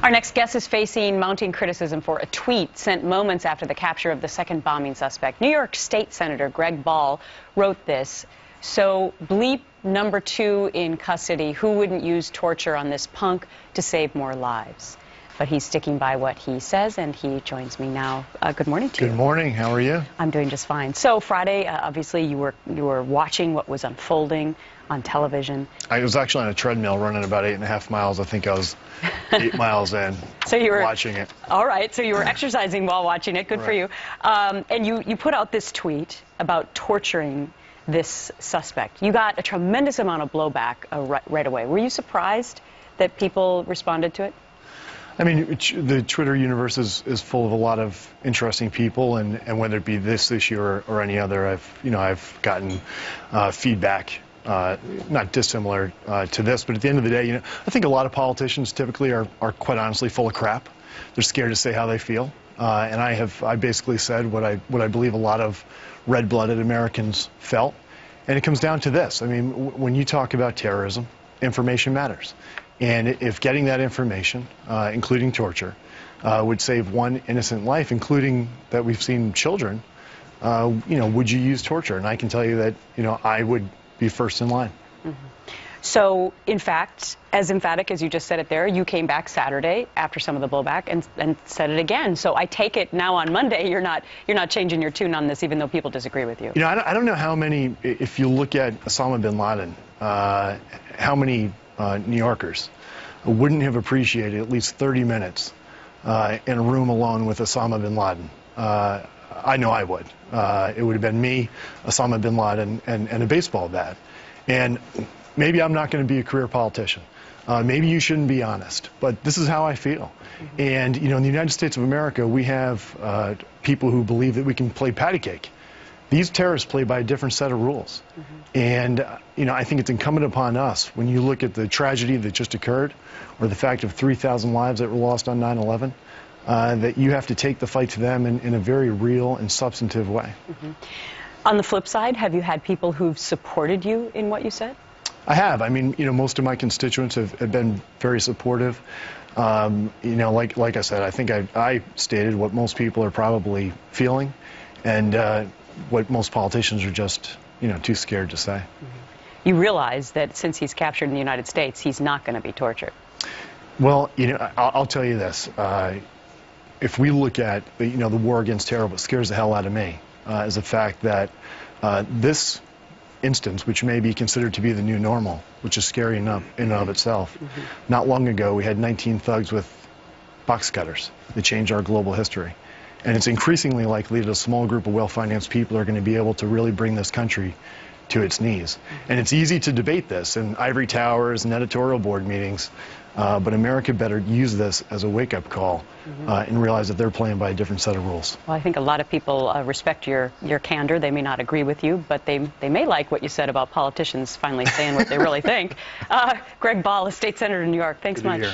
Our next guest is facing mounting criticism for a tweet sent moments after the capture of the second bombing suspect. New York State Senator Greg Ball wrote this. So bleep number 2 in custody. Who wouldn't use torture on this punk to save more lives? But he's sticking by what he says, and he joins me now. Good morning to you. Good morning. How are you? I'm doing just fine. So Friday, obviously, you were watching what was unfolding on television. I was actually on a treadmill running about 8.5 miles. I think I was 8 miles in. So you were watching it. All right. So you were exercising while watching it. Good for you. And you put out this tweet about torturing this suspect. You got a tremendous amount of blowback right away. Were you surprised that people responded to it? I mean, the Twitter universe is full of a lot of interesting people, and whether it be this issue or any other, I've gotten feedback not dissimilar to this. But at the end of the day, I think a lot of politicians typically are quite honestly full of crap. They're scared to say how they feel, and I basically said what I believe a lot of red-blooded Americans felt, and it comes down to this. I mean, when you talk about terrorism, information matters. And if getting that information, including torture, would save one innocent life, including that we've seen children, would you use torture? And I can tell you that, I would be first in line. Mm-hmm. So, in fact, as emphatic as you just said it there, you came back Saturday after some of the blowback and said it again. So I take it now on Monday you're not changing your tune on this, even though people disagree with you. I don't know how many, if you look at Osama bin Laden, how many New Yorkers wouldn't have appreciated at least 30 minutes in a room alone with Osama bin Laden. I know I would. It would have been me, Osama bin Laden, and a baseball bat. And maybe I'm not going to be a career politician. Maybe you shouldn't be honest, but this is how I feel. Mm-hmm. And, in the United States of America, we have people who believe that we can play patty cake. These terrorists play by a different set of rules. Mm-hmm. And, I think it's incumbent upon us, when you look at the tragedy that just occurred, or the fact of 3,000 lives that were lost on 9/11, that you have to take the fight to them in a very real and substantive way. Mm-hmm. On the flip side, have you had people who've supported you in what you said? I have. I mean, most of my constituents have been very supportive. Like I said, I think I stated what most people are probably feeling, and what most politicians are just, too scared to say. Mm-hmm. You realize that since he's captured in the United States, he's not going to be tortured. Well, I'll tell you this. If we look at, the war against terror, what scares the hell out of me is the fact that this instance, which may be considered to be the new normal, which is scary enough in and of itself. Mm-hmm. Not long ago, we had 19 thugs with box cutters that changed our global history. And it's increasingly likely that a small group of well-financed people are going to be able to really bring this country to its knees. Mm-hmm. And it's easy to debate this in ivory towers and editorial board meetings, but America better use this as a wake-up call. Mm-hmm. And realize that they're playing by a different set of rules. Well, I think a lot of people respect your candor. They may not agree with you, but they may like what you said about politicians finally saying what they really think. Greg Ball, a state senator in New York, thanks much.